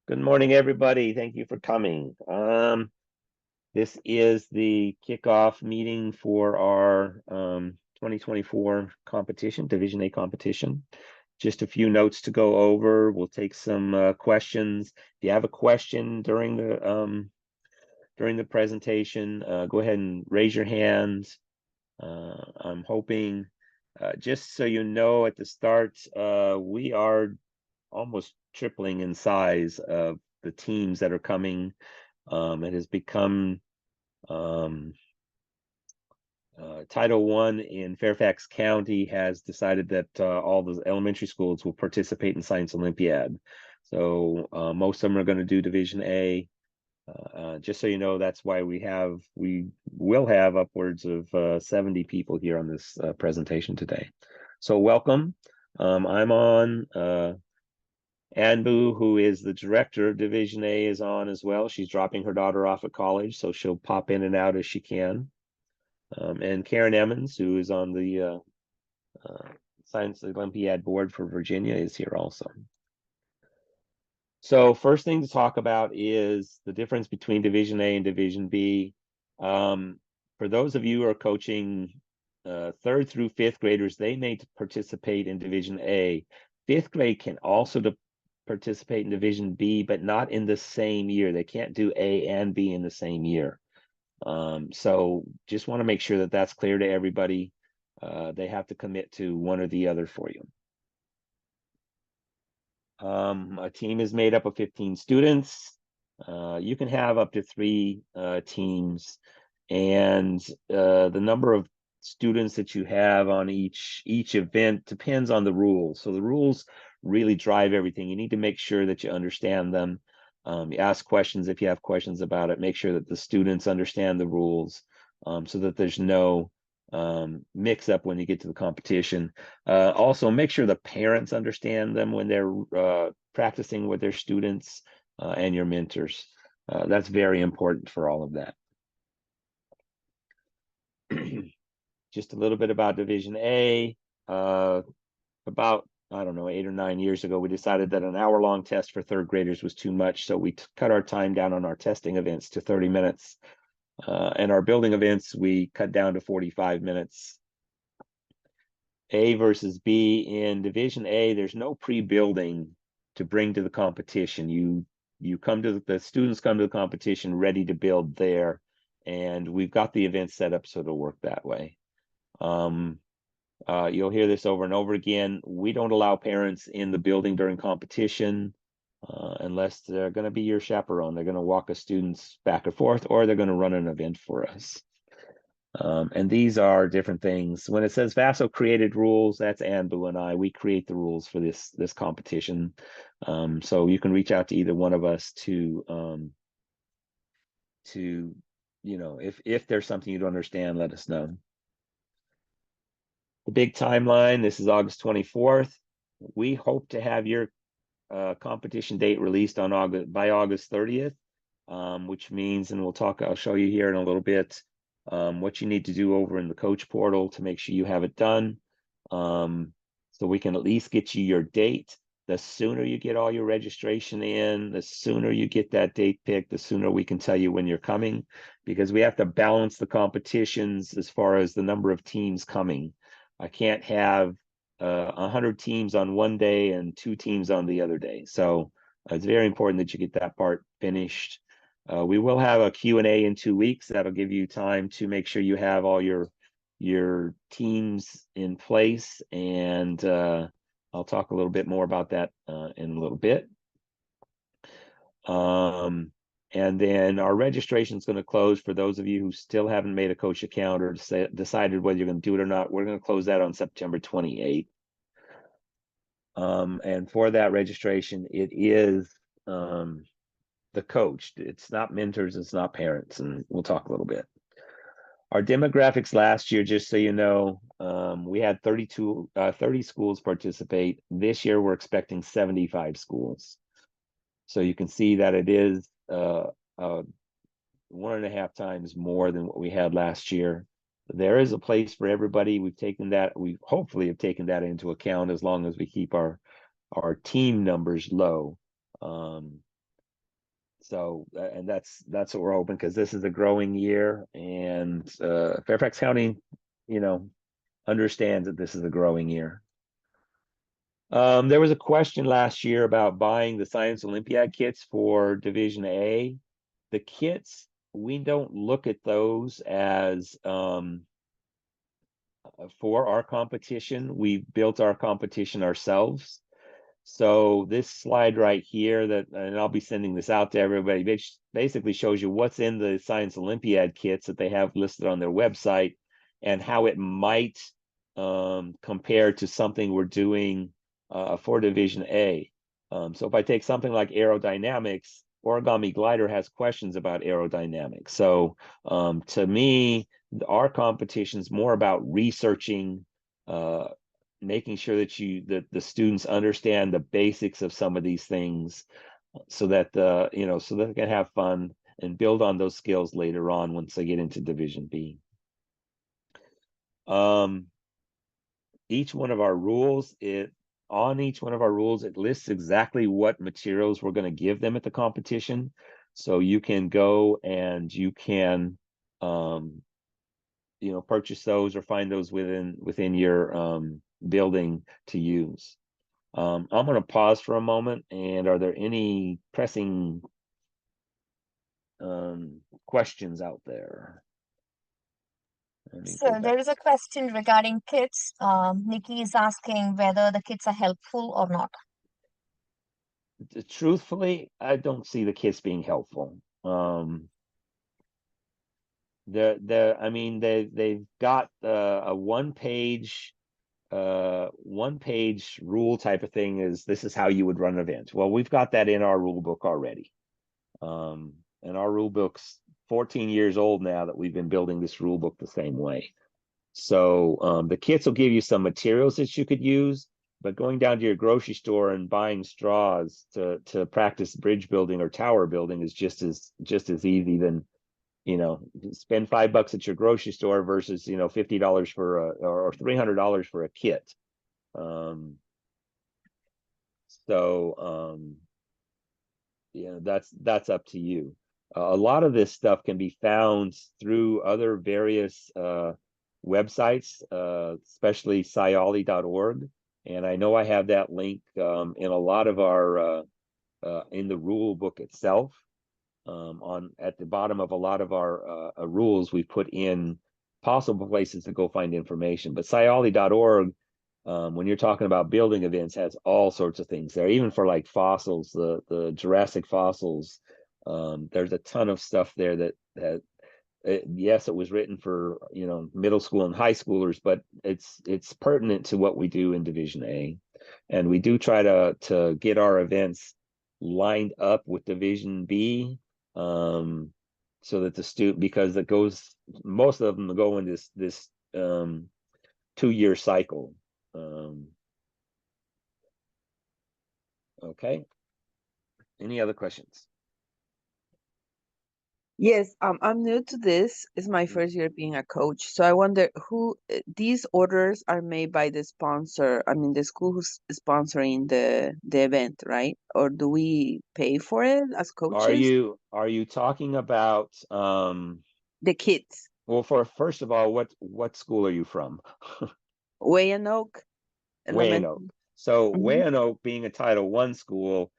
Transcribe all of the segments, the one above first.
Good morning, everybody. Thank you for coming. This is the kickoff meeting for our 2024 competition, Division A competition. Just a few notes to go over. We'll take some questions. If you have a question during the presentation, go ahead and raise your hands. I'm hoping, just so you know, at the start, we are almost tripling in size of the teams that are coming. It has become Title I in Fairfax County has decided that all the elementary schools will participate in Science Olympiad. So most of them are going to do Division A. Just so you know, that's why we will have upwards of 70 people here on this presentation today. So welcome. I'm on. Anbu, who is the director of Division A, is on as well. She's dropping her daughter off at college, so she'll pop in and out as she can. And Karen Emmons, who is on the Science Olympiad board for Virginia, is here also. So first thing to talk about is the difference between Division A and Division B. For those of you who are coaching third through fifth graders, they may participate in Division A. Fifth grade can also participate in Division B, but not in the same year. They can't do A and B in the same year. So just want to make sure that that's clear to everybody. They have to commit to one or the other for you. A team is made up of 15 students. You can have up to 3 teams, and the number of students that you have on each event depends on the rules. So the rules really drive everything. You need to make sure that you understand them. You ask questions if you have questions about it. Make sure that the students understand the rules, so that there's no mix up when you get to the competition. Also, make sure the parents understand them when they're practicing with their students and your mentors. That's very important for all of that. Just a little bit about Division A. About, I don't know, 8 or 9 years ago, we decided that an hour-long test for third graders was too much, so we cut our time down on our testing events to 30 minutes. And our building events, we cut down to 45 minutes. A versus B. In Division A, there's no pre-building to bring to the competition. You come to the students come to the competition ready to build there, and we've got the event set up so it'll work that way. You'll hear this over and over again. We don't allow parents in the building during competition unless they're going to be your chaperone. They're going to walk the students back and forth, or they're going to run an event for us. And these are different things. When it says VASO created rules, that's Anbu and I. We create the rules for this competition. So you can reach out to either one of us to if there's something you don't understand, let us know. The big timeline, this is August 24th. We hope to have your competition date released on by August 30th, which means, and I'll show you here in a little bit, what you need to do over in the coach portal to make sure you have it done. So we can at least get you your date. The sooner you get all your registration in, the sooner you get that date picked, the sooner we can tell you when you're coming, because we have to balance the competitions as far as the number of teams coming. I can't have 100 teams on one day and 2 teams on the other day. So it's very important that you get that part finished. We will have a Q&A in 2 weeks. That'll give you time to make sure you have all your teams in place, and I'll talk a little bit more about that in a little bit. And then our registration is going to close for those of you who still haven't made a coach account or decided whether you're going to do it or not. We're going to close that on September 28th. And for that registration, it is the coach. It's not mentors, it's not parents, and we'll talk a little bit. Our demographics last year, just so you know, we had 30 schools participate. This year, we're expecting 75 schools. So you can see that it is 1.5 times more than what we had last year. There is a place for everybody. We hopefully have taken that into account as long as we keep our team numbers low. So, and that's what we're hoping, because this is a growing year, and Fairfax County, understands that this is a growing year. There was a question last year about buying the Science Olympiad kits for Division A. The kits, we don't look at those as for our competition. We built our competition ourselves. So this slide right here, and I'll be sending this out to everybody, which basically shows you what's in the Science Olympiad kits that they have listed on their website, and how it might compare to something we're doing for Division A. So if I take something like aerodynamics, Origami Glider has questions about aerodynamics. So to me, our competition is more about researching, making sure that the students understand the basics of some of these things, so that so that they can have fun and build on those skills later on once they get into Division B. Each one of our rules, it lists exactly what materials we're going to give them at the competition. So you can go and you can purchase those or find those within your building to use. I'm going to pause for a moment. And are there any pressing questions out there? So there is a question regarding kits. Nikki is asking whether the kits are helpful or not. Truthfully, I don't see the kits being helpful. They've got a one-page rule type of thing. This is how you would run an event. Well, we've got that in our rule book already. And our rule book's 14 years old now, that we've been building this rule book the same way. So the kits will give you some materials that you could use, but going down to your grocery store and buying straws to practice bridge building or tower building is just as easy than, spend $5 at your grocery store versus, $50 or $300 for a kit. Yeah, that's up to you. A lot of this stuff can be found through other various websites, especially scioli.org. And I know I have that link in a lot of our in the rule book itself. At the bottom of a lot of our rules, we put in possible places to go find information. But scioli.org, when you're talking about building events, has all sorts of things there, even for like fossils, the Jurassic fossils. There's a ton of stuff there that yes, it was written for middle school and high schoolers, but it's pertinent to what we do in Division A, and we do try to get our events lined up with Division B, so that the student, because most of them go in this 2-year cycle. Okay. Any other questions? Yes, I'm new to this. It's my first year being a coach. So I wonder who these orders are made by the sponsor. I mean, the school who's sponsoring the event, right? Or do we pay for it as coaches? Are you talking about The kids, well, first of all, what school are you from? Wayanoke Wayanoke. Elementary. So Hmm. Wayanoke, being a Title I school,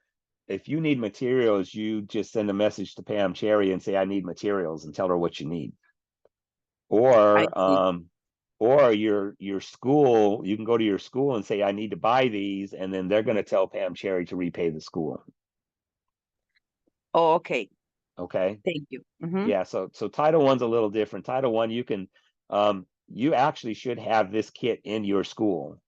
if you need materials, you just send a message to Pam Cherry and say, I need materials, and tell her what you need. I Or see. your school, you can go to your school and say, I need to buy these, and then they're going to tell Pam Cherry to repay the school. Oh, okay. Okay. Thank you. Hmm. Yeah, so Title I's a little different. Title I, you can you actually should have this kit in your school.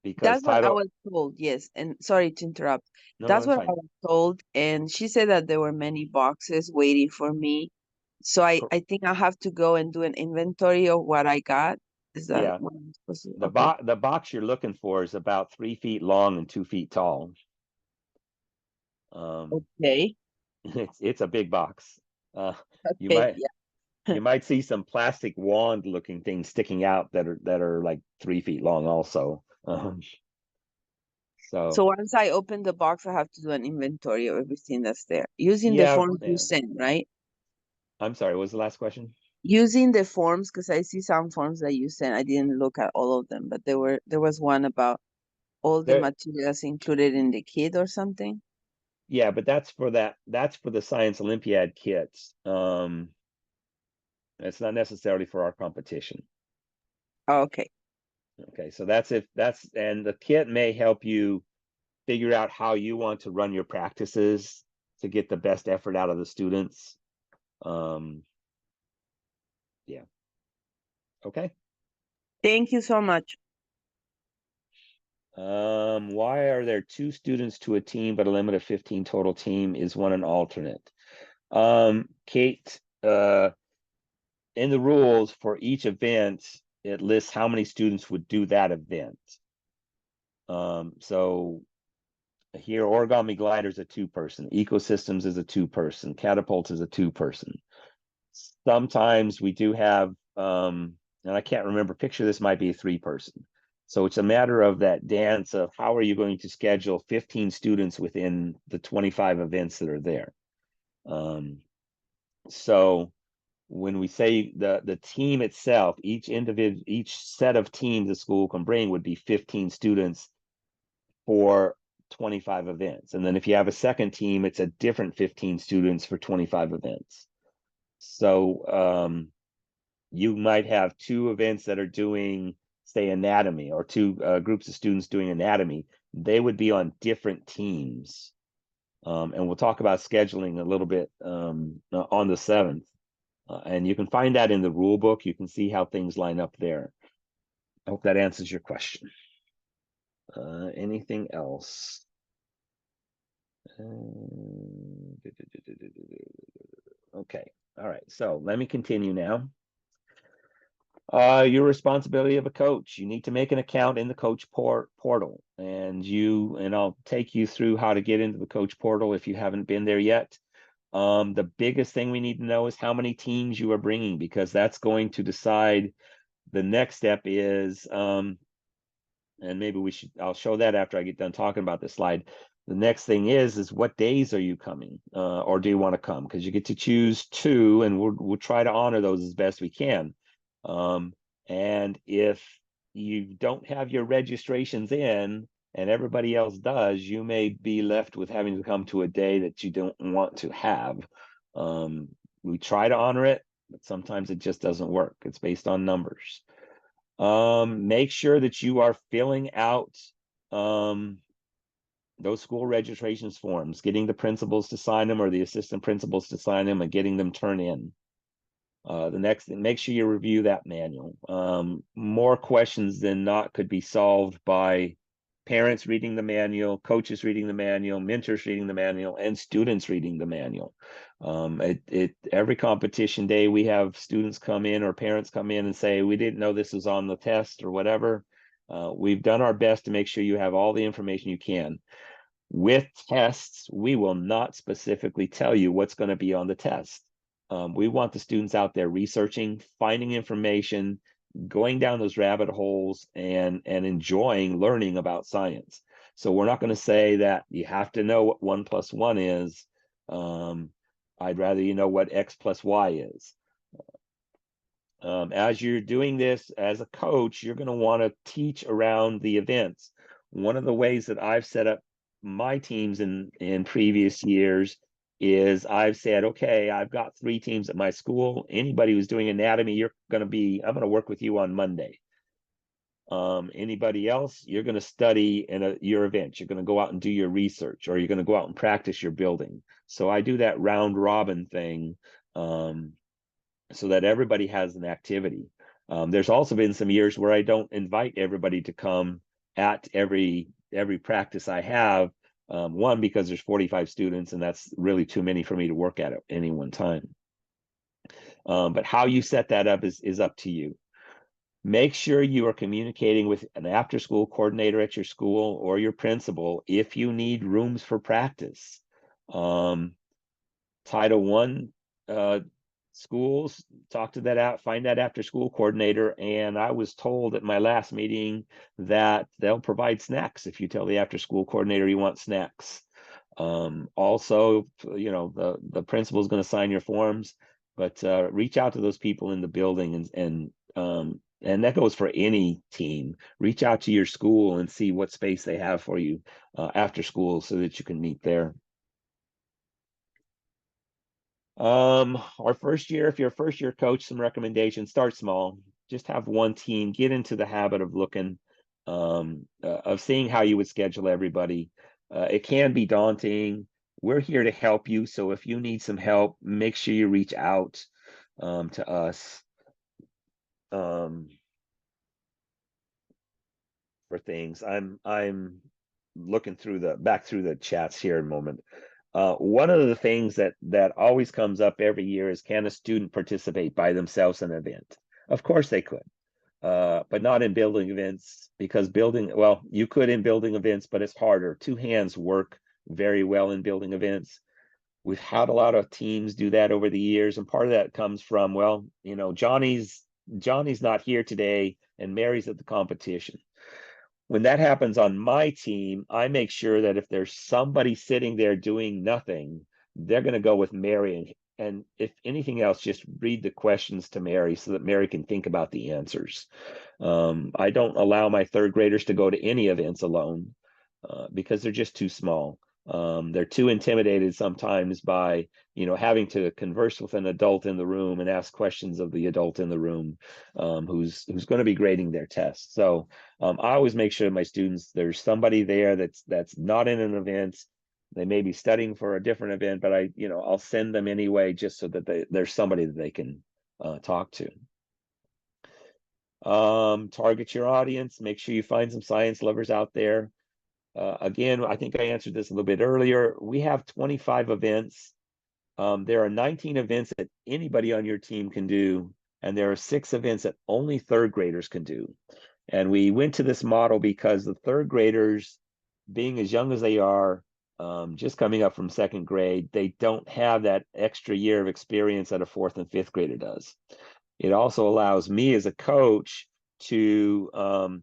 Because That's what I Title was told. Yes. And sorry to interrupt. no, That's it's what I fine. was told. And she said that there were many boxes waiting for me. So I think I have to go and do an inventory of what I got. Is that Yeah, what I'm supposed to? the Okay. box you're looking for is about 3 feet long and 2 feet tall. Okay. It's a big box. Uh, you Okay. might Yeah. you might see some plastic wand looking things sticking out that are like 3 feet long also. So once I open the box, I have to do an inventory of everything that's there using the yeah, forms you yeah. send, right? I'm sorry, what was the last question? Using the forms, because I see some forms that you sent. I didn't look at all of them, but there was one about all the There, materials included in the kit or something. yeah, but that's for the Science Olympiad kits. It's not necessarily for our competition. Oh, okay. Okay, so and the kit may help you figure out how you want to run your practices to get the best effort out of the students. Yeah. Okay. Thank you so much. Why are there 2 students to a team but a limit of 15 total team? Is one an alternate? Kate, in the rules for each event, it lists how many students would do that event. So here, origami gliders a 2-person, ecosystems is a 2-person, catapult is a 2-person. Sometimes we do have, and I can't remember, picture this might be a 3-person. So it's a matter of that dance of how are you going to schedule 15 students within the 25 events that are there. So when we say the team itself, each set of teams the school can bring would be 15 students for 25 events. And then if you have a second team, it's a different 15 students for 25 events. So you might have 2 events that are doing, say, anatomy, or 2 groups of students doing anatomy. They would be on different teams. And we'll talk about scheduling a little bit on the 7th. And you can find that in the rule book. You can see how things line up there. I hope that answers your question. Anything else? Okay. All right. So let me continue now. Your responsibility of a coach. You need to make an account in the coach portal, and I'll take you through how to get into the coach portal if you haven't been there yet. The biggest thing we need to know is how many teams you are bringing, because that's going to decide. The next step is, and maybe I'll show that after I get done talking about this slide. The next thing is what days are you coming, or do you want to come? Because you get to choose 2, and we'll try to honor those as best we can. And if you don't have your registrations in and everybody else does, you may be left with having to come to a day that you don't want to have. We try to honor it, but sometimes it just doesn't work. It's based on numbers. Make sure that you are filling out those school registrations forms, getting the principals to sign them or the assistant principals to sign them, and getting them turned in. The next thing, make sure you review that manual. More questions than not could be solved by parents reading the manual, coaches reading the manual, mentors reading the manual, and students reading the manual. Every competition day, we have students come in or parents come in and say, we didn't know this was on the test or whatever. We've done our best to make sure you have all the information you can. With tests, we will not specifically tell you what's going to be on the test. We want the students out there researching, finding information, going down those rabbit holes, and enjoying learning about science. So we're not going to say that you have to know what 1 + 1 is. I'd rather you know what X + Y is. As you're doing this as a coach, you're going to want to teach around the events. One of the ways that I've set up my teams in previous years is I've said, okay, I've got 3 teams at my school. Anybody who's doing anatomy, I'm going to work with you on Monday. Anybody else, you're going to study in your event. You're going to go out and do your research, or you're going to go out and practice your building. So I do that round robin thing, so that everybody has an activity. There's also been some years where I don't invite everybody to come at every practice I have. One, because there's 45 students, and that's really too many for me to work at any one time. But how you set that up is up to you. Make sure you are communicating with an after-school coordinator at your school or your principal if you need rooms for practice. Title I schools, talk to that out, find that after school coordinator. And I was told at my last meeting that they'll provide snacks if you tell the after school coordinator you want snacks. Also, you know, the principal is going to sign your forms, but reach out to those people in the building and that goes for any team. Reach out to your school and see what space they have for you after school so that you can meet there. Our first year, if you're a first year coach, some recommendations: start small. Just have one team. Get into the habit of looking, of seeing how you would schedule everybody. It can be daunting. We're here to help you. So if you need some help, make sure you reach out to us for things. I'm looking back through the chats here in a moment. One of the things that always comes up every year is, can a student participate by themselves in an event? Of course they could, but not in building events, because well, you could in building events, but it's harder. Two hands work very well in building events. We've had a lot of teams do that over the years, and part of that comes from, well, you know, Johnny's not here today and Mary's at the competition. When that happens on my team, I make sure that if there's somebody sitting there doing nothing, they're going to go with Mary. And if anything else, just read the questions to Mary so that Mary can think about the answers. I don't allow my third graders to go to any events alone because they're just too small. They're too intimidated sometimes by, you know, having to converse with an adult in the room and ask questions of the adult in the room who's going to be grading their test. So I always make sure my students, there's somebody there that's not in an event. They may be studying for a different event, but I'll send them anyway, just so that there's somebody that they can talk to. Target your audience. Make sure you find some science lovers out there. Again, I think I answered this a little bit earlier. We have 25 events. There are 19 events that anybody on your team can do, and there are 6 events that only third graders can do. And we went to this model because the third graders, being as young as they are, just coming up from second grade, they don't have that extra year of experience that a fourth and fifth grader does. It also allows me as a coach to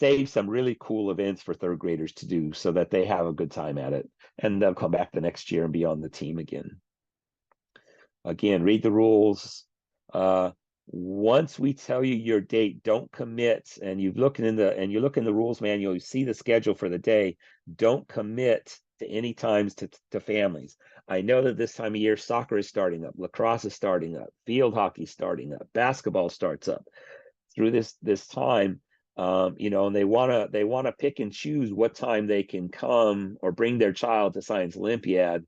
save some really cool events for third graders to do so that they have a good time at it, and they'll come back the next year and be on the team again. Again, read the rules. Once we tell you your date, don't commit. And you look in the rules manual, you see the schedule for the day. Don't commit to any times to families. I know that this time of year, soccer is starting up, lacrosse is starting up, field hockey is starting up, basketball starts up. Through this time, and they wanna pick and choose what time they can come or bring their child to Science Olympiad.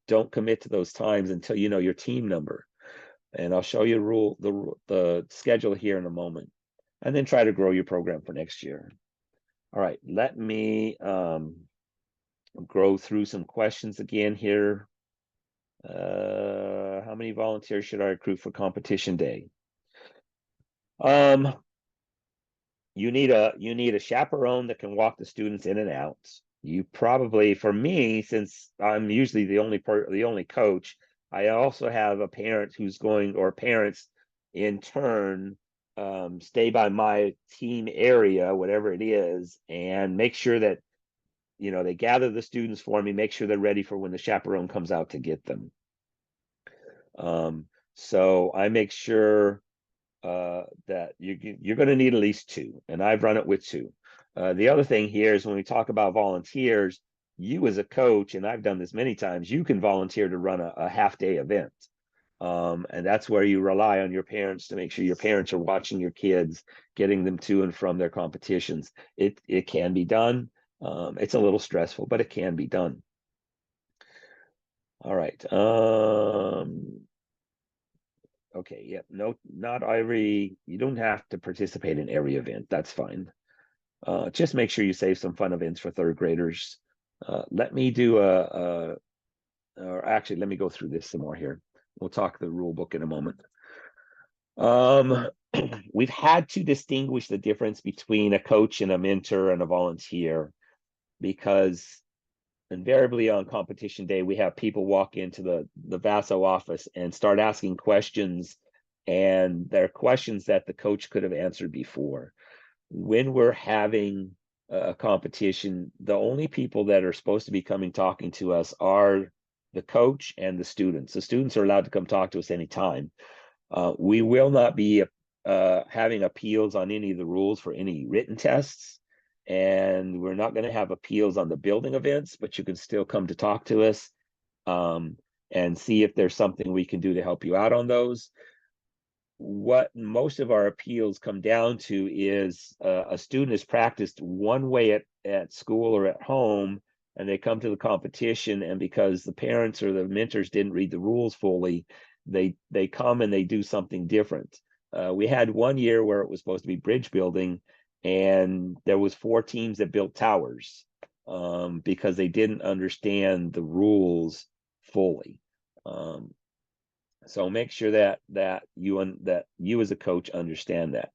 Don't commit to those times until you know your team number. And I'll show you the schedule here in a moment, and then try to grow your program for next year. All right, let me go through some questions again here. How many volunteers should I recruit for competition day? You need a chaperone that can walk the students in and out. You probably, for me, since I'm usually the only coach, I also have a parent or parents in turn stay by my team area, whatever it is, and make sure that they gather the students for me, make sure they're ready for when the chaperone comes out to get them. So I make sure that you're going to need at least 2, and I've run it with 2. The other thing here is when we talk about volunteers, you as a coach, and I've done this many times, you can volunteer to run a half-day event. And that's where you rely on your parents to make sure your parents are watching your kids, getting them to and from their competitions. It can be done. It's a little stressful, but it can be done. All right. Okay, yeah, no, not every, you don't have to participate in every event. That's fine. Just make sure you save some fun events for third graders. Let me do or actually, let me go through this some more here. We'll talk the rule book in a moment. We've had to distinguish the difference between a coach and a mentor and a volunteer because invariably on competition day, we have people walk into the VASO office and start asking questions, and they're questions that the coach could have answered before. When we're having a competition, the only people that are supposed to be coming talking to us are the coach and the students. The students are allowed to come talk to us anytime. We will not be having appeals on any of the rules for any written tests, and we're not going to have appeals on the building events, but you can still come to talk to us and see if there's something we can do to help you out on those. What most of our appeals come down to is a student has practiced one way at school or at home, and they come to the competition, and because the parents or the mentors didn't read the rules fully, they come and they do something different. We had one year where it was supposed to be bridge building, and there was 4 teams that built towers because they didn't understand the rules fully. So make sure that you as a coach understand that.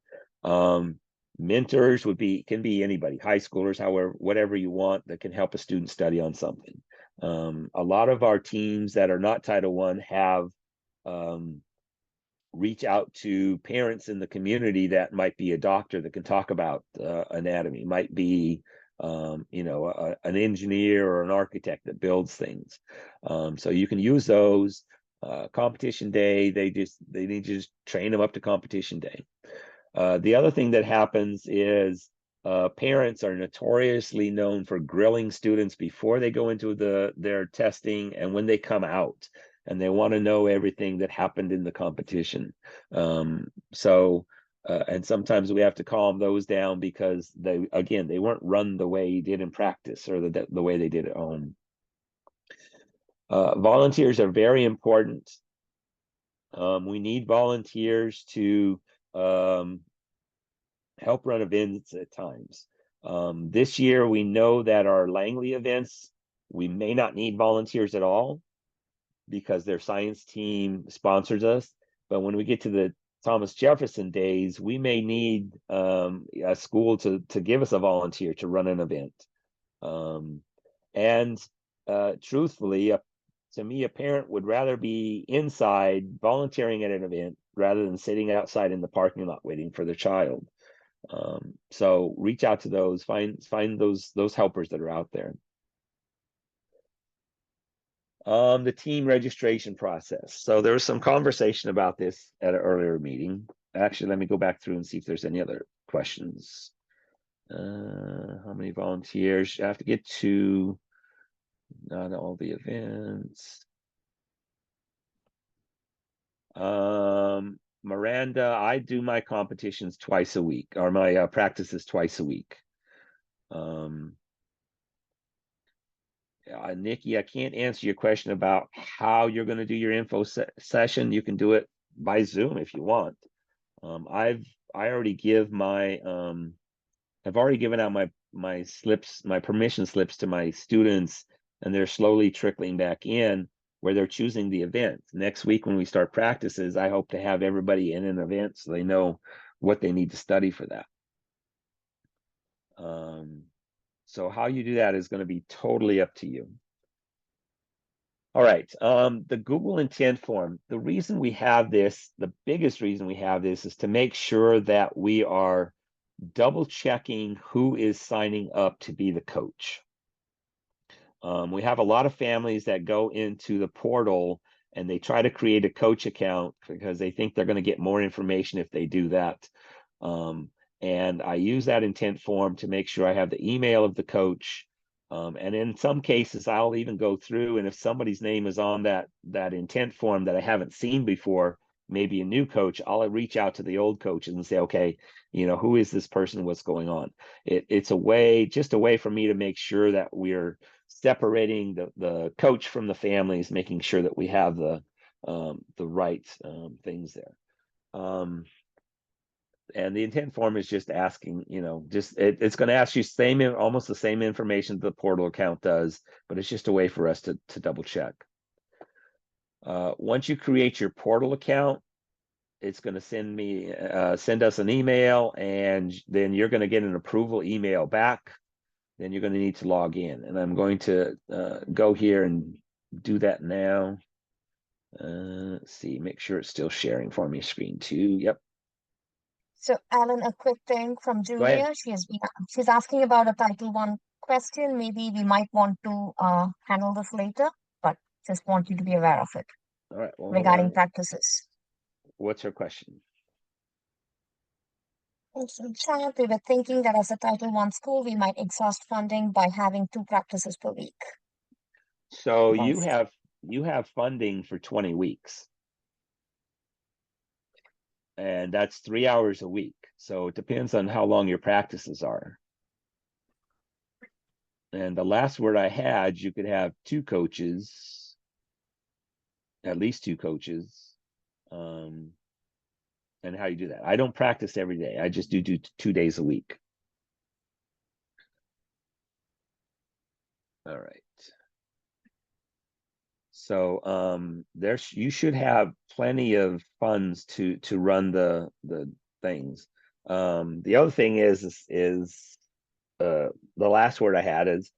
Mentors can be anybody, high schoolers, however, whatever you want that can help a student study on something. A lot of our teams that are not Title I have reach out to parents in the community that might be a doctor that can talk about anatomy, might be an engineer or an architect that builds things. So you can use those. Competition day, they need to just train them up to competition day. The other thing that happens is parents are notoriously known for grilling students before they go into their testing and when they come out, and they want to know everything that happened in the competition. And sometimes we have to calm those down because they weren't run the way you did in practice or the way they did at home. Volunteers are very important. We need volunteers to help run events at times. This year, we know that our Langley events, we may not need volunteers at all because their science team sponsors us. But when we get to the Thomas Jefferson days, we may need a school to give us a volunteer to run an event. Truthfully, to me, a parent would rather be inside volunteering at an event rather than sitting outside in the parking lot waiting for their child. So reach out to those, find those helpers that are out there. The team registration process. So there was some conversation about this at an earlier meeting. Actually, let me go back through and see if there's any other questions. How many volunteers? You have to get to not all the events. Miranda, I do my competitions twice a week, or my practices twice a week. Nikki, I can't answer your question about how you're going to do your info session. You can do it by Zoom if you want. I already give my I've already given out my slips, my permission slips to my students, and they're slowly trickling back in where they're choosing the event. Next week when we start practices, I hope to have everybody in an event so they know what they need to study for that. So how you do that is going to be totally up to you. All right, the Google intent form. The reason we have this, the biggest reason we have this, is to make sure that we are double checking who is signing up to be the coach. We have a lot of families that go into the portal and they try to create a coach account because they think they're going to get more information if they do that. And I use that intent form to make sure I have the email of the coach. And in some cases, I'll even go through, and if somebody's name is on that intent form that I haven't seen before, maybe a new coach, I'll reach out to the old coaches and say, okay, who is this person? What's going on? It's just a way for me to make sure that we're separating the coach from the families, making sure that we have the right things there. And the intent form is just asking, it's going to ask you almost the same information that the portal account does, but it's just a way for us to double check. Once you create your portal account, it's going to send us an email, and then you're going to get an approval email back. then you're going to need to log in. And I'm going to go here and do that now. Let's see, make sure it's still sharing for me, screen 2. Yep. So, Alan, a quick thing from Go ahead. Julia. She's asking about a Title I question. Maybe we might want to handle this later, but just want you to be aware of it All right. Well, hold regarding on. practices. What's her question? So, chat, we were thinking that as a Title I school, we might exhaust funding by having 2 practices per week. So Yes. you have funding for 20 weeks. And that's 3 hours a week. So it depends on how long your practices are. And the last word I had, you could have 2 coaches, at least 2 coaches. And how you do that. I don't practice every day. I just do 2 days a week. All right. So you should have plenty of funds to run the things. The other thing is the last word I had is,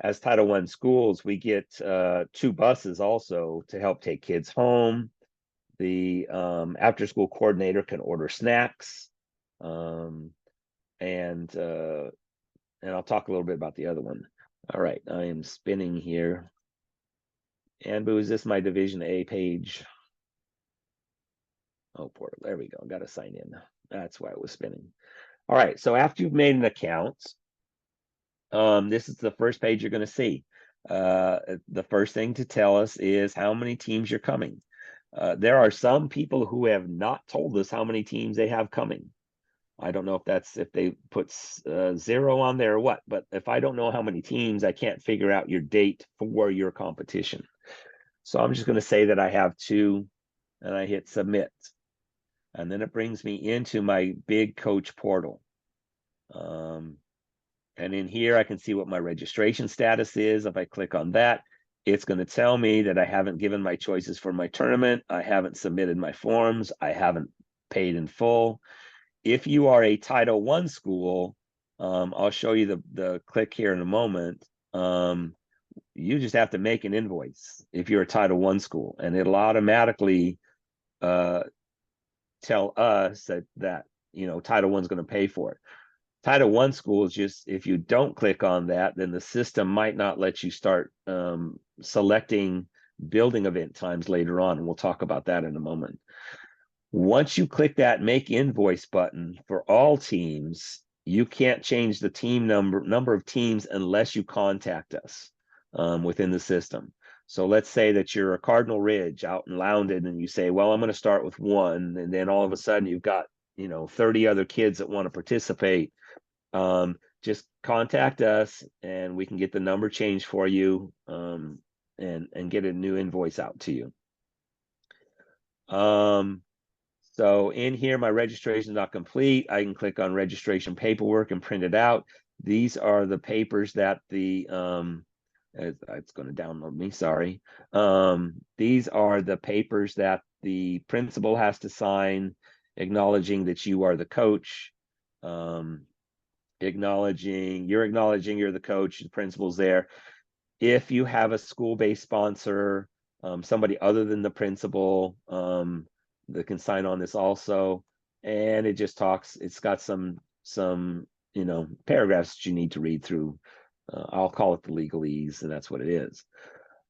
as Title I schools, we get 2 buses also to help take kids home. The after school coordinator can order snacks, and I'll talk a little bit about the other one. All right, I am spinning here. And is this my Division A page? Oh, portal. There we go. Got to sign in. That's why it was spinning. All right. So after you've made an account, this is the first page you're going to see. The first thing to tell us is how many teams you're coming. There are some people who have not told us how many teams they have coming. I don't know if they put 0 on there or what, but if I don't know how many teams, I can't figure out your date for your competition. So I'm just going to say that I have 2, and I hit submit. And then it brings me into my big coach portal. And in here, I can see what my registration status is. If I click on that, it's going to tell me that I haven't given my choices for my tournament. I haven't submitted my forms. I haven't paid in full. If you are a Title I school, I'll show you the click here in a moment. You just have to make an invoice if you're a Title I school, and it'll automatically tell us that Title I is going to pay for it. Title I schools, just if you don't click on that, then the system might not let you start selecting building event times later on, and we'll talk about that in a moment. Once you click that make invoice button for all teams, you can't change the team number of teams unless you contact us within the system. So let's say that you're a Cardinal Ridge out in Loudon, and you say, well, I'm going to start with 1, and then all of a sudden you've got 30 other kids that want to participate. Just contact us, and we can get the number changed for you, and get a new invoice out to you. So in here, my registration is not complete. I can click on registration paperwork and print it out. These are the papers that the it's going to download me, sorry. These are the papers that the principal has to sign, acknowledging that you are the coach, acknowledging you're the coach, the principal's there. If you have a school-based sponsor, somebody other than the principal, that can sign on this also. And it just talks, it's got some paragraphs that you need to read through. I'll call it the legalese, and that's what it is.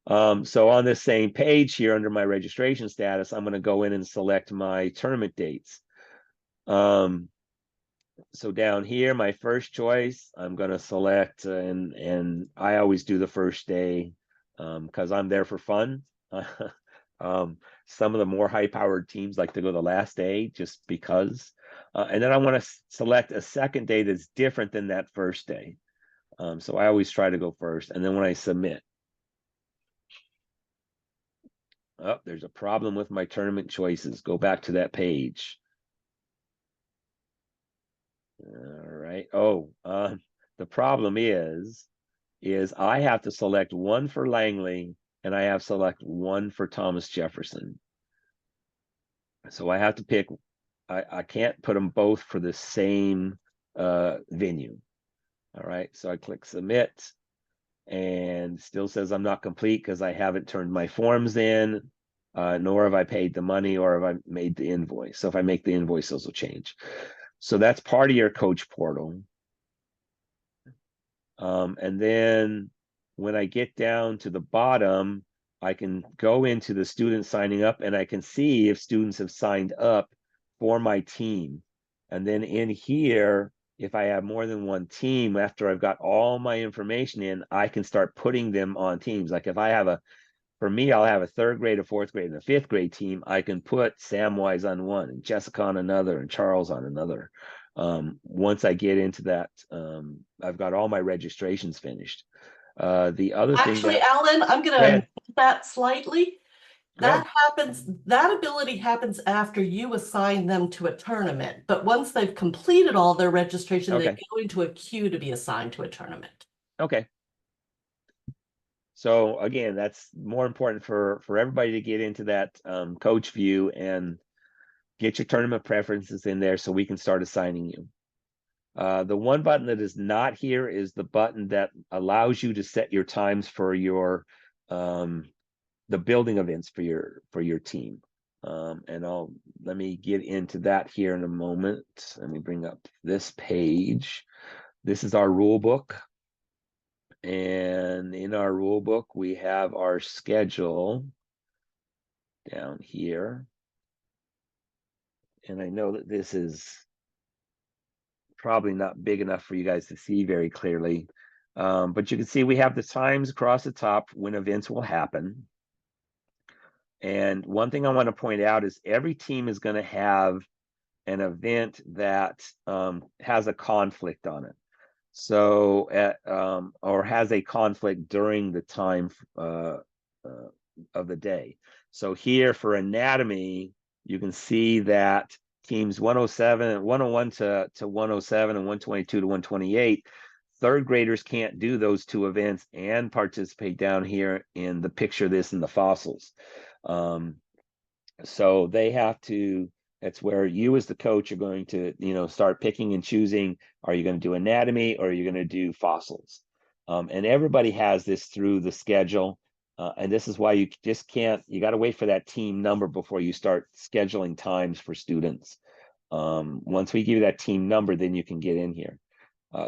So on this same page here under my registration status, I'm going to go in and select my tournament dates. So down here, my first choice, I'm going to select, and I always do the first day because I'm there for fun. Some of the more high-powered teams like to go the last day just because. And then I want to select a second day that's different than that first day. So I always try to go first. And then when I submit, oh, there's a problem with my tournament choices. Go back to that page. All right. Oh, the problem is I have to select 1 for Langley, and I have to select 1 for Thomas Jefferson. So I have to pick. I can't put them both for the same venue. All right, so I click submit, and still says I'm not complete because I haven't turned my forms in, nor have I paid the money or have I made the invoice. So if I make the invoice, those will change. So that's part of your coach portal. And then when I get down to the bottom, I can go into the student signing up and I can see if students have signed up for my team. And then in here, if I have more than one team, after I've got all my information in, I can start putting them on teams. Like if I have for me, I'll have a 3rd grade, a 4th grade, and a 5th grade team. I can put Samwise on one and Jessica on another and Charles on another. Once I get into that, I've got all my registrations finished. The other thing Actually, that, Alan, I'm Go going to ahead. amend that slightly. Go ahead. That ability happens after you assign them to a tournament. But once they've completed all their registration, they Okay. go into a queue to be assigned to a tournament. Okay. So again, that's more important for everybody to get into that coach view and get your tournament preferences in there so we can start assigning you. The one button that is not here is the button that allows you to set your times for your the building events for your team. And let me get into that here in a moment. Let me bring up this page. This is our rule book. And in our rule book, we have our schedule down here. And I know that this is probably not big enough for you guys to see very clearly. But you can see we have the times across the top when events will happen. And one thing I want to point out is every team is going to have an event that has a conflict on it. So, or has a conflict during the time of the day. So here for anatomy, you can see that teams 107, 101 to 107 and 122 to 128, 3rd graders can't do those 2 events and participate down here in the picture this and the fossils. So they have to, that's where you as the coach are going to, start picking and choosing, are you going to do anatomy or are you going to do fossils? And everybody has this through the schedule. And this is why you just can't, you got to wait for that team number before you start scheduling times for students. Once we give you that team number, then you can get in here.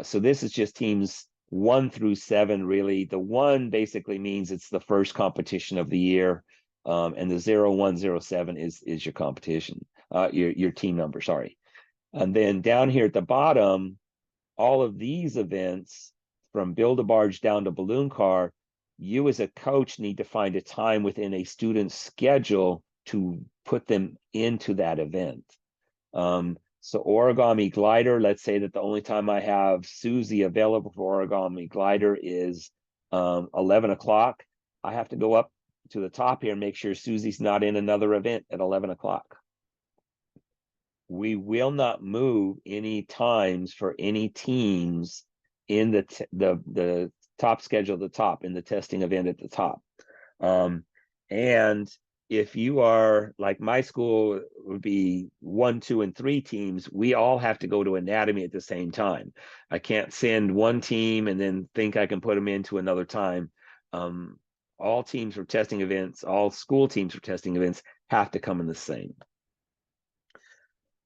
So this is just teams 1 through 7, really. The 1 basically means it's the first competition of the year. And the 0107 is your competition, your team number, sorry. And then down here at the bottom, all of these events from Build-A-Barge down to Balloon Car, you as a coach need to find a time within a student's schedule to put them into that event. So origami glider, let's say that the only time I have Susie available for origami glider is 11 o'clock. I have to go up to the top here and make sure Susie's not in another event at 11 o'clock. We will not move any times for any teams in the top schedule at the top, in the testing event at the top. And if you are like my school would be 1, 2, and 3 teams, we all have to go to anatomy at the same time. I can't send one team and then think I can put them into another time. All teams for testing events, all school teams for testing events have to come in the same.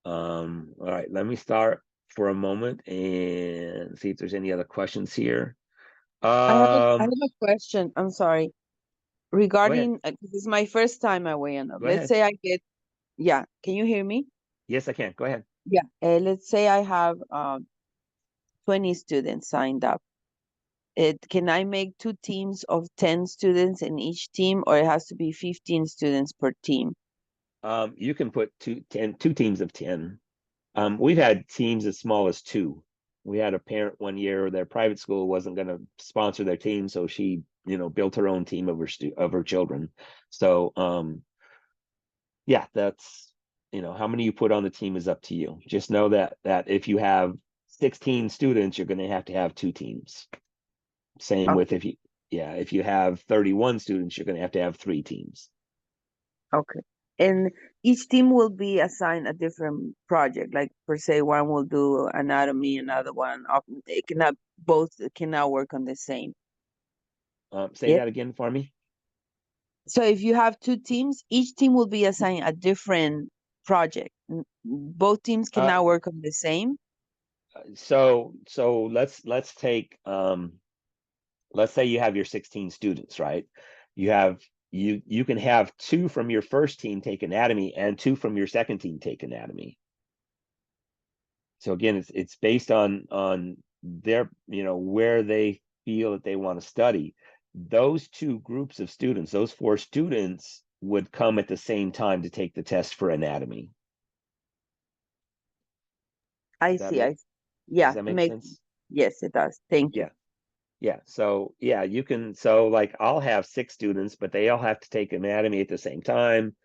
All right, let me start for a moment and see if there's any other questions here. I have a question. I'm sorry. Regarding, this is my first time away. And Go let's ahead. say I get, yeah, can you hear me? Yes, I can. Go ahead. Yeah. Let's say I have 20 students signed up. Can I make 2 teams of 10 students in each team, or it has to be 15 students per team? You can put two teams of 10. We've had teams as small as 2. We had a parent one year, their private school wasn't going to sponsor their team, so she, built her own team of her children. So, yeah, that's, how many you put on the team is up to you. Just know that if you have 16 students, you're going to have 2 teams. Same with if you have 31 students, you're going to have 3 teams. Okay. And each team will be assigned a different project. Like per se, one will do anatomy, another one. It cannot both cannot work on the same. Say Yeah. that again for me. So if you have two teams, each team will be assigned a different project. Both teams cannot work on the same. So let's take let's say you have your 16 students, right? You can have 2 from your first team take anatomy and 2 from your second team take anatomy. So again, it's based on their, where they feel that they want to study. Those 2 groups of students, those 4 students would come at the same time to take the test for anatomy. I Does that see. make, Yeah, does that make sense? Yes, it does. Thank you. Yeah. Yeah. So yeah, you can, so like I'll have 6 students, but they all have to take anatomy at the same time.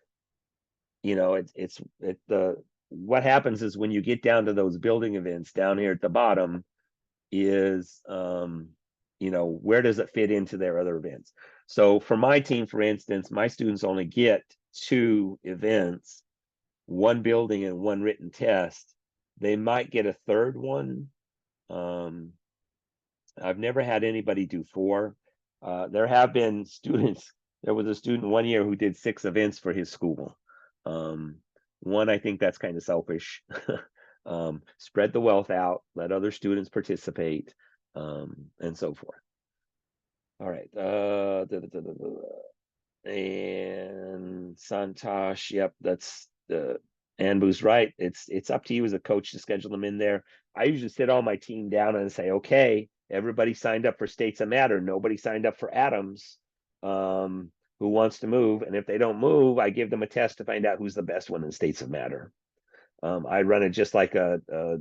What happens is when you get down to those building events down here at the bottom is, where does it fit into their other events? So for my team, for instance, my students only get 2 events, 1 building and 1 written test. They might get a third one. I've never had anybody do 4. There have been students. There was a student one year who did 6 events for his school. One, I think that's kind of selfish. Spread the wealth out, let other students participate, and so forth. All right. And Santosh, yep, that's the Anbu's right. It's up to you as a coach to schedule them in there. I usually sit all my team down and say, okay, everybody signed up for States of Matter. Nobody signed up for Atoms. Who wants to move? And if they don't move, I give them a test to find out who's the best one in States of Matter. I run it just like a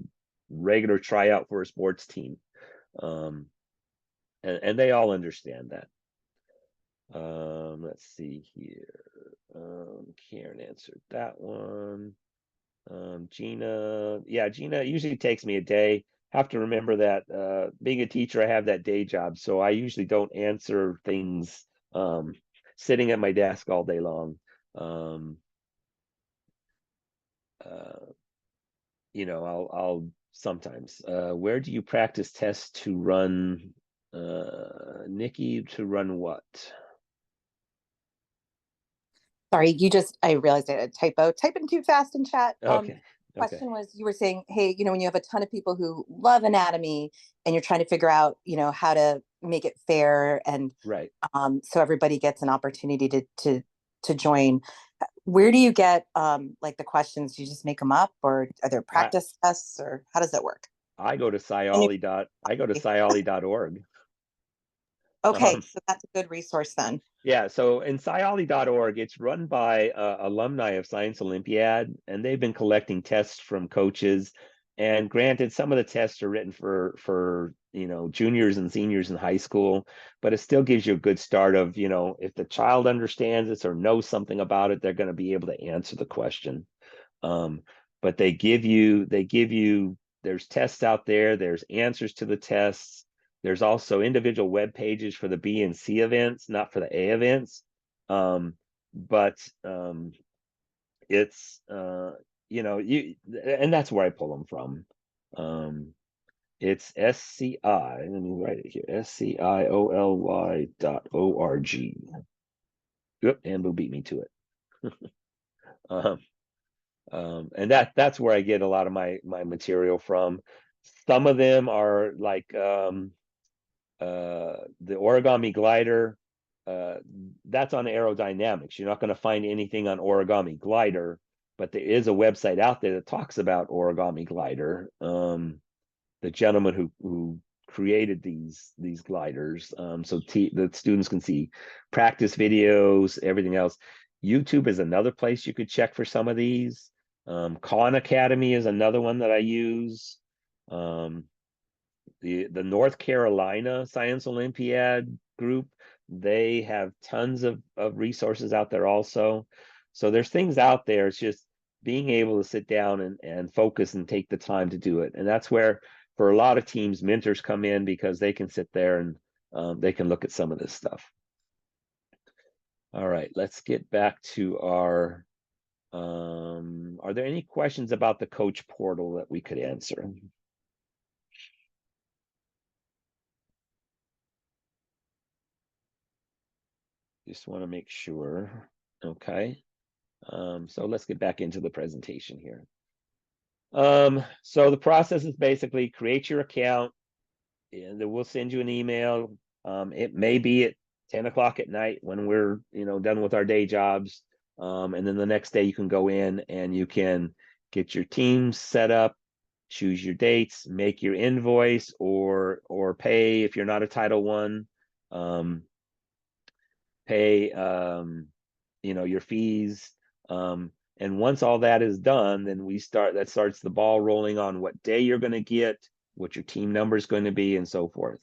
regular tryout for a sports team. And they all understand that. Let's see here. Karen answered that one. Gina, yeah, Gina, it usually takes me a day. Have to remember that being a teacher, I have that day job, so I usually don't answer things sitting at my desk all day long. I'll sometimes. Where do you practice tests to run? Nikki, to run what? Sorry, I realized I had a typo. Typing too fast in chat. Okay. Question was, you were saying, hey, when you have a ton of people who love anatomy and you're trying to figure out, how to make it fair and Right. so everybody gets an opportunity to join. Where do you get like the questions? Do you just make them up, or are there practice tests, or how does that work? I go to scioli.org. Okay, so that's a good resource then. Yeah, so in scioli.org, it's run by alumni of Science Olympiad, and they've been collecting tests from coaches. And granted, some of the tests are written for juniors and seniors in high school, but it still gives you a good start of, if the child understands this or knows something about it, they're going to be able to answer the question. But they give you, there's tests out there, there's answers to the tests. There's also individual web pages for the B and C events, not for the A events. It's and that's where I pull them from. It's SCI. Let me write it here. SCIOLY.org. Yep, Ambu beat me to it. And that's where I get a lot of my material from. Some of them are like the origami glider, that's on aerodynamics. You're not going to find anything on origami glider, but there is a website out there that talks about origami glider. The gentleman who created these gliders, so the students can see practice videos, everything else. YouTube is another place you could check for some of these. Khan Academy is another one that I use. The North Carolina Science Olympiad group, they have tons of resources out there also. So there's things out there. It's just being able to sit down and focus and take the time to do it. And that's where, for a lot of teams, mentors come in, because they can sit there and they can look at some of this stuff. All right, let's get back to our Are there any questions about the coach portal that we could answer? Just want to make sure. Okay. So let's get back into the presentation here. So the process is basically create your account, and then we'll send you an email. It may be at 10 o'clock at night when we're, done with our day jobs. And then the next day you can go in and you can get your teams set up, choose your dates, make your invoice or pay if you're not a Title I, pay your fees. And once all that is done, then that starts the ball rolling on what day you're going to get, what your team number is going to be, and so forth.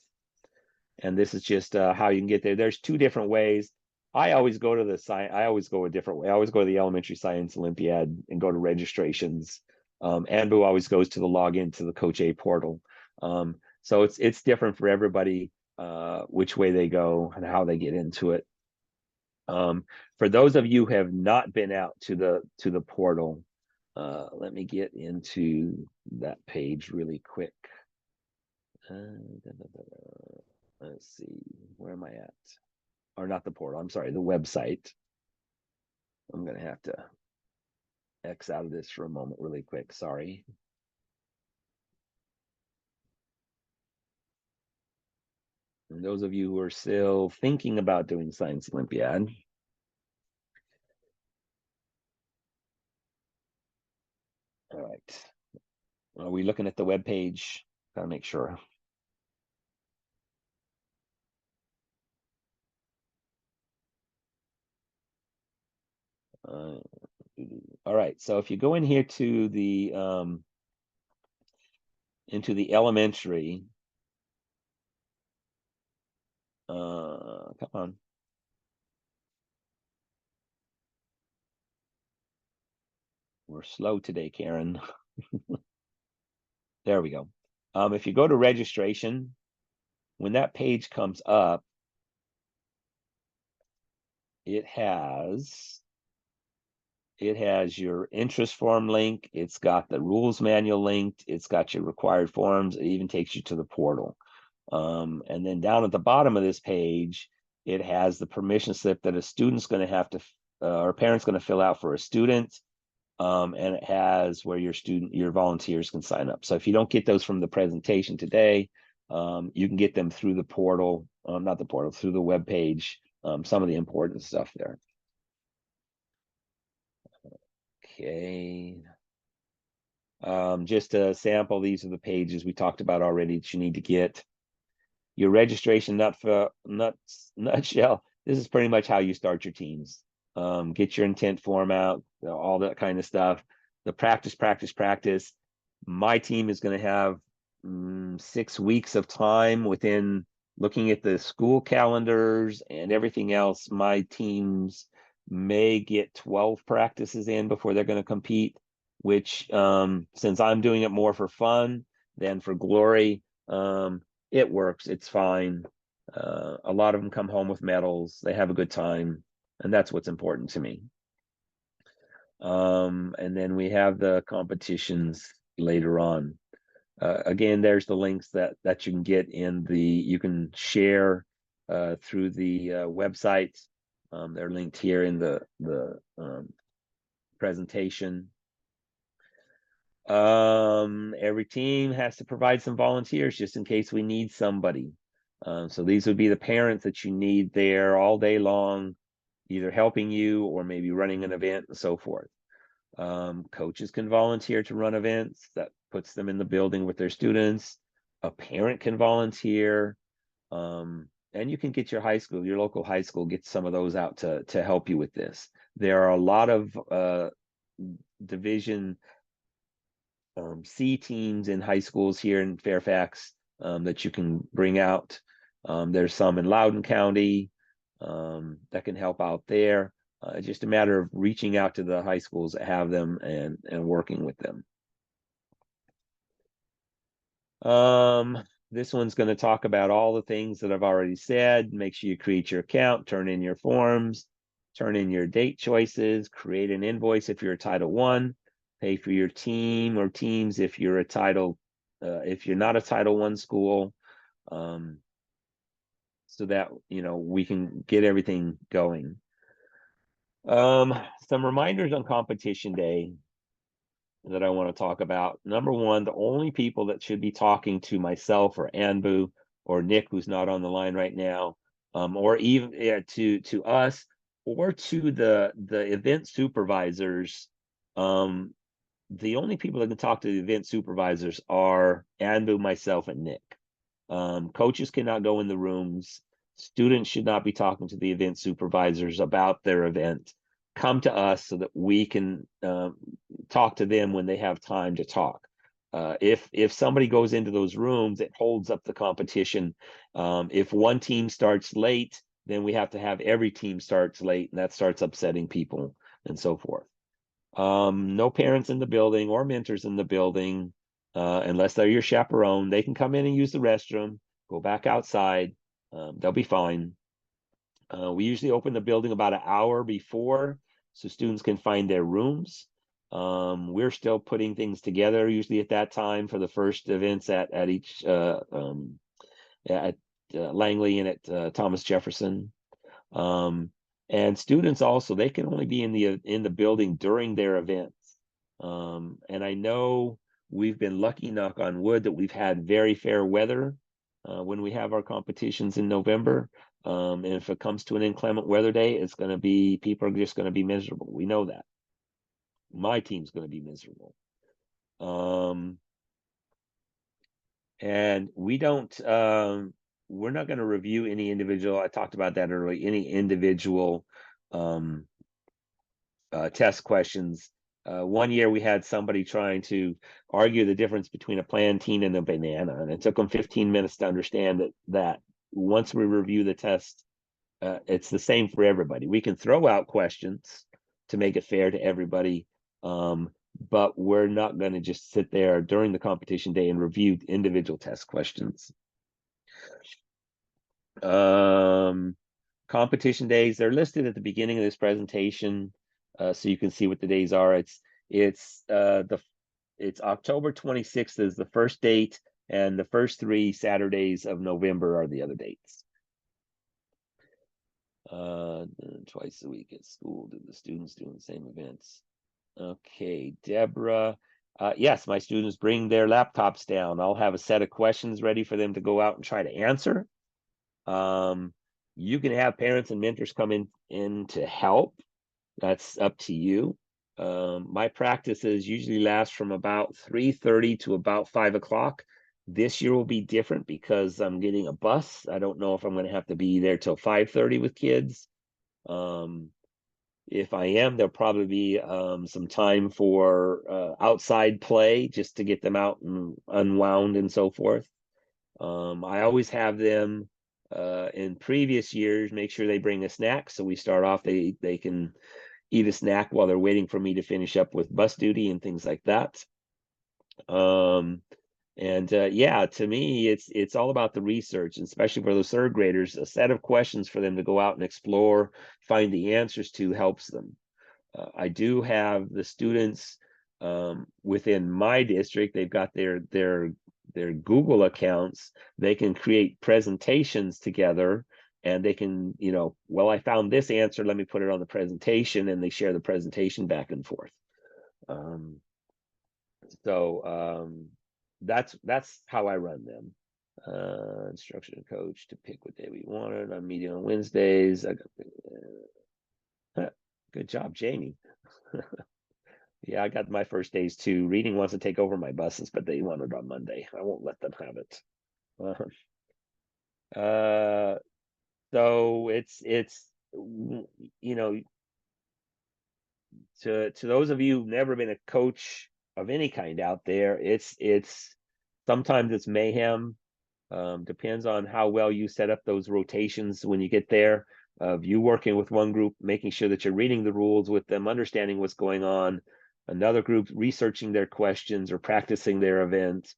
And this is just how you can get there. There's two different ways. I always go to I always go a different way. I always go to the Elementary Science Olympiad and go to registrations. Anbu always goes to the login to the Coach A portal. So it's different for everybody, which way they go and how they get into it. For those of you who have not been out to the portal, let me get into that page really quick. Let's see, where am I at? Or not the portal, I'm sorry, the website. I'm gonna have to X out of this for a moment really quick, sorry. And those of you who are still thinking about doing Science Olympiad, all right. Are we looking at the web page? Gotta make sure. All right, so if you go in here to the into the elementary, come on. We're slow today, Karen. There we go. If you go to registration, when that page comes up, it has your interest form link. It's got the rules manual linked. It's got your required forms. It even takes you to the portal. And then down at the bottom of this page, it has the permission slip that a student's going to have to, or a parent's going to fill out for a student. And it has where your volunteers can sign up. So if you don't get those from the presentation today, you can get them through the portal, not the portal, through the web page, some of the important stuff there. Okay. Just a sample, these are the pages we talked about already that you need to get. Your registration nutshell, this is pretty much how you start your teams. Get your intent form out, all that kind of stuff. The practice. My team is going to have 6 weeks of time within looking at the school calendars and everything else. My teams may get 12 practices in before they're going to compete, which since I'm doing it more for fun than for glory, it works. It's fine. A lot of them come home with medals. They have a good time, and that's what's important to me. And then we have the competitions later on. Again, there's the links that you can get you can share through the website. They're linked here in the presentation. Every team has to provide some volunteers just in case we need somebody. So these would be the parents that you need there all day long, either helping you or maybe running an event and so forth. Coaches can volunteer to run events. That puts them in the building with their students. A parent can volunteer. And you can get your local high school, get some of those out to help you with this. There are a lot of Division C teams in high schools here in Fairfax that you can bring out. There's some in Loudoun County that can help out there. It's just a matter of reaching out to the high schools that have them and working with them. This one's going to talk about all the things that I've already said. Make sure you create your account, turn in your forms. turn in your date choices, create an invoice if you're a Title I, pay for your team or teams if you're a if you're not a Title I school, so that, we can get everything going. Some reminders on competition day that I want to talk about. Number one, the only people that should be talking to myself or Anbu or Nick, who's not on the line right now, or even to us or to the event supervisors. The only people that can talk to the event supervisors are Anbu, myself, and Nick. Coaches cannot go in the rooms. Students should not be talking to the event supervisors about their event. Come to us so that we can talk to them when they have time to talk. If somebody goes into those rooms, it holds up the competition. If one team starts late, then we have to have every team starts late, and that starts upsetting people and so forth. No parents in the building or mentors in the building, unless they're your chaperone. They can come in and use the restroom, go back outside. They'll be fine. We usually open the building about an hour before so students can find their rooms. We're still putting things together usually at that time for the first events at each at Langley and at Thomas Jefferson. And students also, they can only be in the building during their events. And I know we've been lucky, knock on wood, that we've had very fair weather when we have our competitions in November. And if it comes to an inclement weather day, it's going to be, people are just going to be miserable. We know that. My team's going to be miserable. And we don't, we're not going to review any individual. I talked about that earlier, any individual test questions. One year we had somebody trying to argue the difference between a plantain and a banana, and it took them 15 minutes to understand that once we review the test, it's the same for everybody. We can throw out questions to make it fair to everybody, but we're not going to just sit there during the competition day and review individual test questions. Competition days, they're listed at the beginning of this presentation, so you can see what the days are. It's October 26th is the first date, and the first 3 Saturdays of November are the other dates. Twice a week at school, do the students doing the same events? Okay, Deborah. Yes, my students bring their laptops down. I'll have a set of questions ready for them to go out and try to answer. You can have parents and mentors come in to help. That's up to you. My practices usually last from about 3:30 to about 5 o'clock. This year will be different because I'm getting a bus. I don't know if I'm going to have to be there till 5:30 with kids. If I am, there'll probably be some time for outside play just to get them out and unwound and so forth. I always have them in previous years make sure they bring a snack. So we start off, they can eat a snack while they're waiting for me to finish up with bus duty and things like that. Yeah, to me, it's all about the research, and especially for those third graders, a set of questions for them to go out and explore, find the answers to helps them. I do have the students within my district, they've got their Google accounts. They can create presentations together, and they can, well, I found this answer, let me put it on the presentation, and they share the presentation back and forth. That's how I run them. Instruction coach to pick what day we wanted. I'm meeting on Wednesdays. Good job, Jamie. Yeah, I got my first days too. Reading wants to take over my buses, but they want it on Monday. I won't let them have it. So it's to those of you who've never been a coach of any kind out there, it's sometimes it's mayhem. Depends on how well you set up those rotations when you get there, of you working with one group, making sure that you're reading the rules with them, understanding what's going on, another group researching their questions or practicing their event.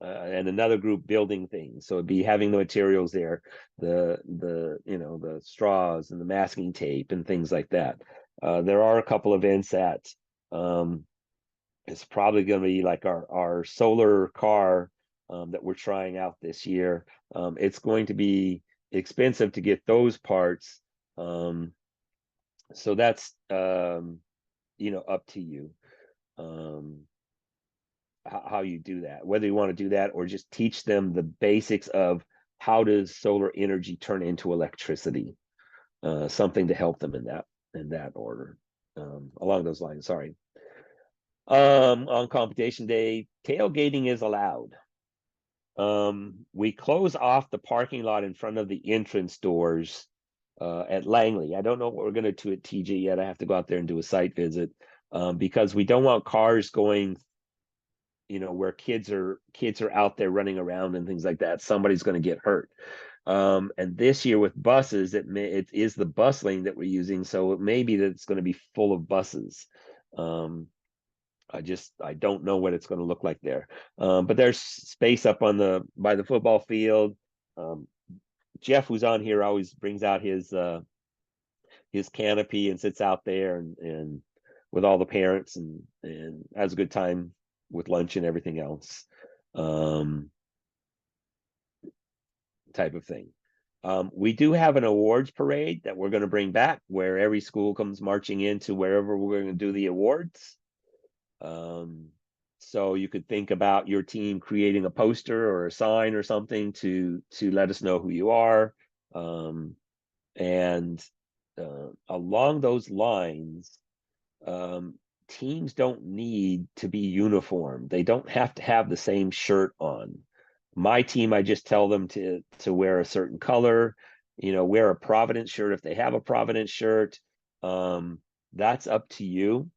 and another group building things. So it'd be having the materials there, the the straws and the masking tape and things like that. There are a couple events that it's probably going to be like our solar car that we're trying out this year. It's going to be expensive to get those parts. So that's up to you. How you do that, whether you want to do that or just teach them the basics of how does solar energy turn into electricity, something to help them in that order, along those lines. Sorry. On competition day, tailgating is allowed. We close off the parking lot in front of the entrance doors at Langley. I don't know what we're going to do at TJ yet. I have to go out there and do a site visit because we don't want cars going where kids are out there running around and things like that. Somebody's going to get hurt. And this year with buses, it is the bus lane that we're using, so it may be that it's going to be full of buses. I don't know what it's going to look like there. But there's space up by the football field. Jeff, who's on here, always brings out his canopy and sits out there and with all the parents and has a good time with lunch and everything else, type of thing. We do have an awards parade that we're going to bring back where every school comes marching into wherever we're going to do the awards. So you could think about your team creating a poster or a sign or something to let us know who you are. And along those lines, teams don't need to be uniform. They don't have to have the same shirt on. My team, I just tell them to wear a certain color, wear a Providence shirt if they have a Providence shirt. That's up to you.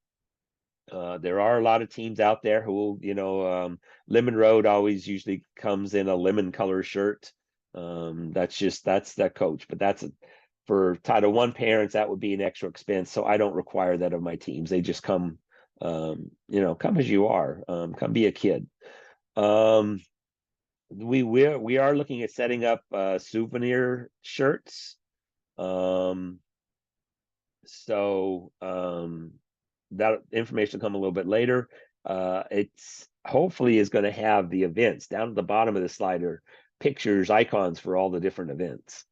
There are a lot of teams out there who will, Lemon Road always usually comes in a lemon color shirt. That's that coach, but for Title I parents, that would be an extra expense. So I don't require that of my teams. They just come, come as you are, come be a kid. We are looking at setting up souvenir shirts. So that information will come a little bit later. It's hopefully is going to have the events down at the bottom of the slider, pictures, icons for all the different events.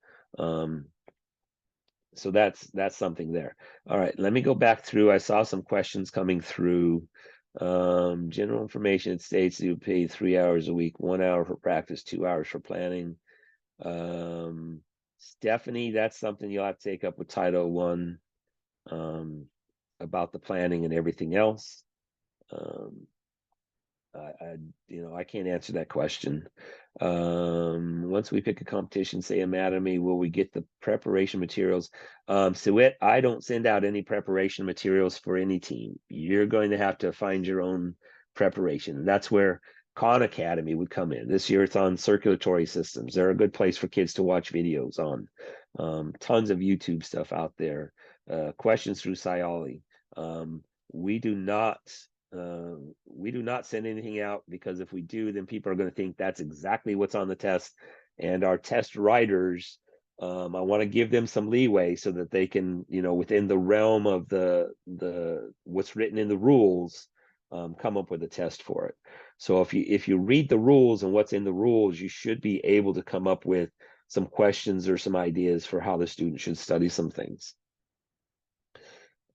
So that's something there. All right, let me go back through. I saw some questions coming through. General information, it states you pay 3 hours a week, 1 hour for practice, 2 hours for planning. Stephanie, that's something you'll have to take up with Title I, about the planning and everything else. I can't answer that question. Once we pick a competition, say anatomy, will we get the preparation materials? So I don't send out any preparation materials for any team. You're going to have to find your own preparation. That's where Khan Academy would come in. This year it's on circulatory systems. They're a good place for kids to watch videos on. Tons of YouTube stuff out there. Questions through Scioli. We do not send anything out, because if we do, then people are going to think that's exactly what's on the test. And our test writers, I want to give them some leeway so that they can, within the realm of the what's written in the rules, come up with a test for it. So if you read the rules and what's in the rules, you should be able to come up with some questions or some ideas for how the student should study some things.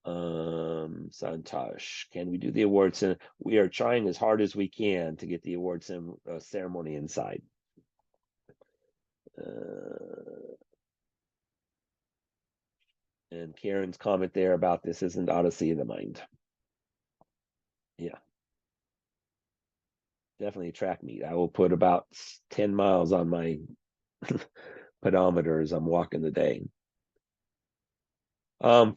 Santosh, can we do the awards? And we are trying as hard as we can to get the awards ceremony inside. And Karen's comment there about this isn't Odyssey of the mind. Yeah, definitely a track meet. I will put about 10 miles on my pedometer as I'm walking the day.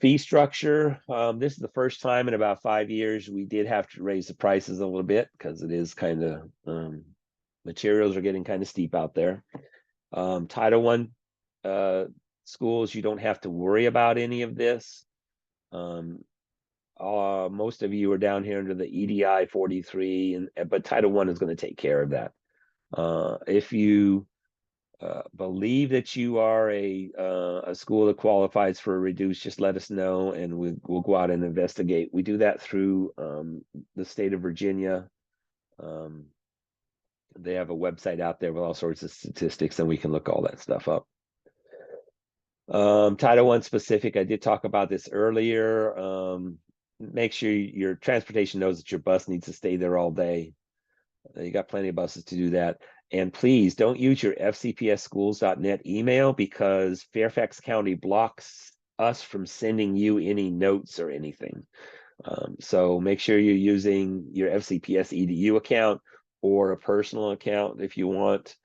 Fee structure. This is the first time in about 5 years we did have to raise the prices a little bit, because it is kind of materials are getting kind of steep out there. Title I schools, you don't have to worry about any of this. Most of you are down here under the EDI 43, but Title I is going to take care of that. If you believe that you are a school that qualifies for a reduce, just let us know and we'll go out and investigate. We do that through the state of Virginia. They have a website out there with all sorts of statistics and we can look all that stuff up. Title I specific, I did talk about this earlier. Make sure your transportation knows that your bus needs to stay there all day. You got plenty of buses to do that. And please don't use your fcpsschools.net email because Fairfax County blocks us from sending you any notes or anything. So make sure you're using your FCPS EDU account or a personal account if you want.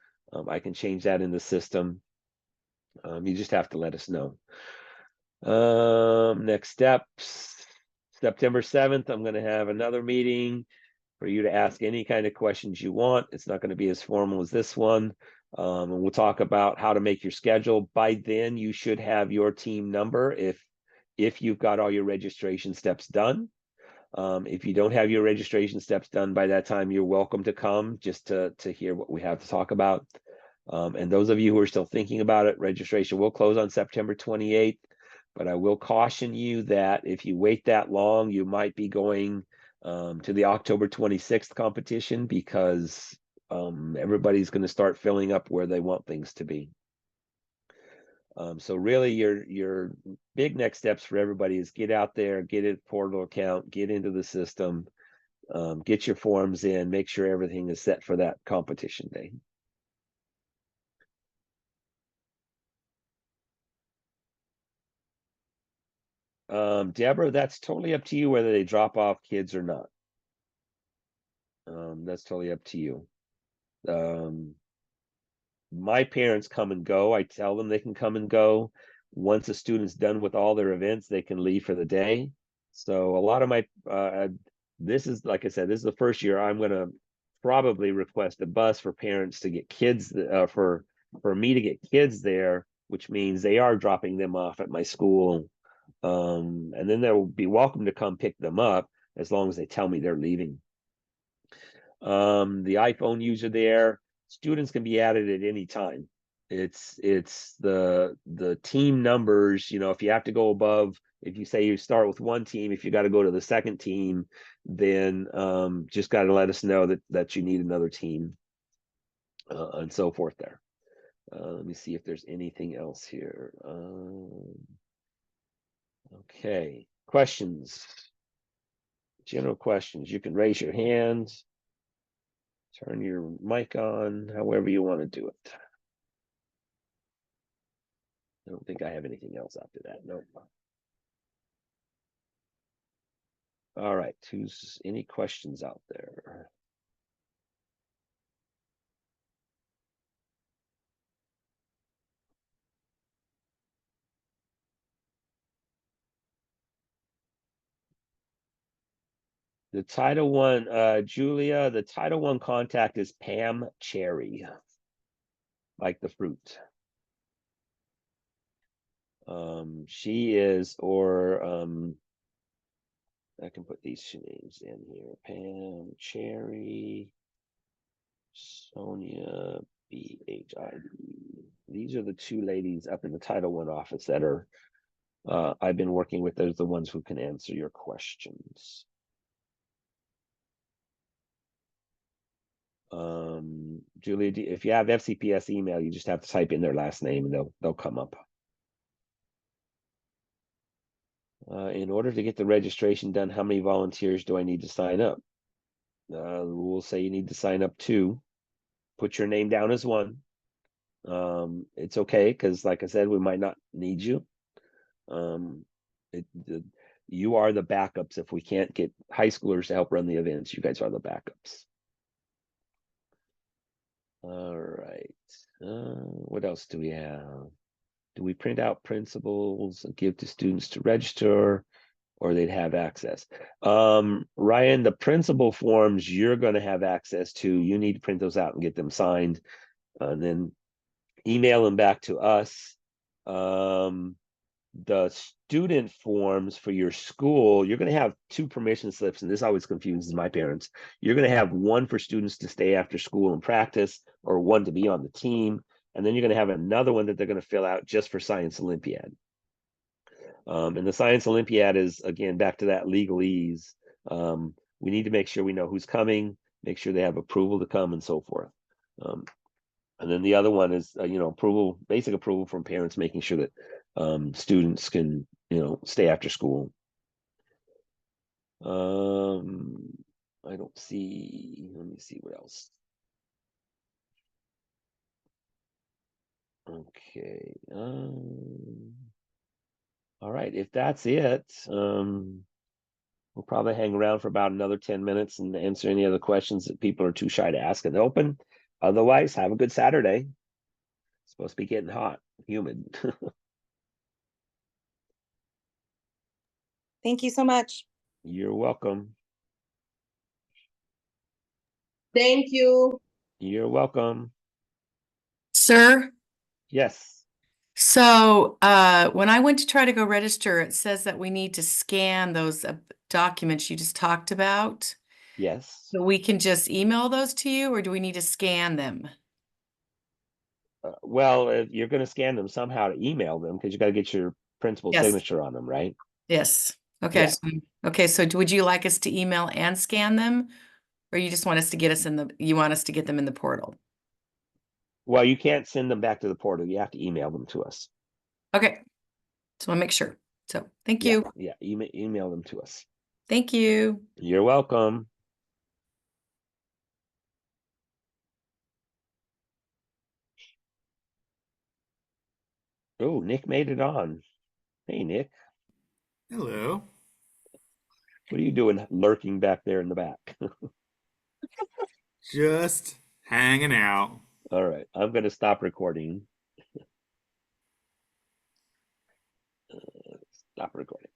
I can change that in the system. You just have to let us know. Next steps, September 7th, I'm going to have another meeting for you to ask any kind of questions you want. It's not going to be as formal as this one. And we'll talk about how to make your schedule. By then, you should have your team number if you've got all your registration steps done. If you don't have your registration steps done by that time, you're welcome to come just to hear what we have to talk about. And those of you who are still thinking about it, registration will close on September 28th. But I will caution you that if you wait that long, you might be going to the October 26th competition because everybody's going to start filling up where they want things to be. So really your big next steps for everybody is get out there, get a portal account, get into the system, get your forms in, make sure everything is set for that competition day. Deborah, that's totally up to you whether they drop off kids or not. That's totally up to you. My parents come and go. I tell them they can come and go. Once a student's done with all their events, they can leave for the day. So a lot of my, this is, like I said, this is the first year I'm going to probably request a bus for parents to get kids, for me to get kids there, which means they are dropping them off at my school. And then they'll be welcome to come pick them up as long as they tell me they're leaving. The iPhone user there, students can be added at any time. It's the team numbers, you know, if you have to go above, if you say you start with one team, if you got to go to the second team, then just got to let us know that you need another team, and so forth there. Let me see if there's anything else here. Okay, questions, general questions. You can raise your hand, turn your mic on, however you want to do it. I don't think I have anything else after that. No. All right. Who's any questions out there? The Title I, Julia, the Title I contact is Pam Cherry, like the fruit. She is, or I can put these two names in here. Pam Cherry, Sonia BHID. These are the two ladies up in the Title I office that are I've been working with. Those are the ones who can answer your questions. Julia, if you have FCPS email, you just have to type in their last name and they'll come up. In order to get the registration done, how many volunteers do I need to sign up? The rules say you need to sign up 2. Put your name down as 1. It's okay because, like I said, we might not need you. You are the backups. If we can't get high schoolers to help run the events, you guys are the backups. All right. What else do we have? Do we print out principles and give to students to register, or they'd have access? Ryan, the principal forms you're going to have access to, you need to print those out and get them signed, and then email them back to us. the student forms for your school, you're going to have 2 permission slips, and this always confuses my parents. You're going to have one for students to stay after school and practice, or one to be on the team, and then you're going to have another one that they're going to fill out just for Science Olympiad. And the Science Olympiad is, again, back to that legalese. We need to make sure we know who's coming, make sure they have approval to come, and so forth. And then the other one is, approval, basic approval from parents, making sure that students can, stay after school. I don't see, let me see what else. Okay. All right, if that's it, we'll probably hang around for about another 10 minutes and answer any other questions that people are too shy to ask in the open. Otherwise, have a good Saturday. It's supposed to be getting hot, humid. Thank you so much. You're welcome. Thank you. You're welcome. Sir, Yes. so when I went to try to go register, it says that we need to scan those documents you just talked about. Yes. So we can just email those to you, or do we need to scan them? Well, if you're going to scan them somehow to email them, because you got to get your principal Yes. signature on them, right? Yes. Okay. Yeah. Okay. So would you like us to email and scan them, or you just want us to get you want us to get them in the portal? Well, you can't send them back to the portal. You have to email them to us. Okay. So I'll make sure. So thank Yeah, you. yeah. Email them to us. Thank you. You're welcome. Oh, Nick made it on. Hey, Nick. Hello. What are you doing lurking back there in the back? Just hanging out. All right. I'm going to stop recording. Stop recording.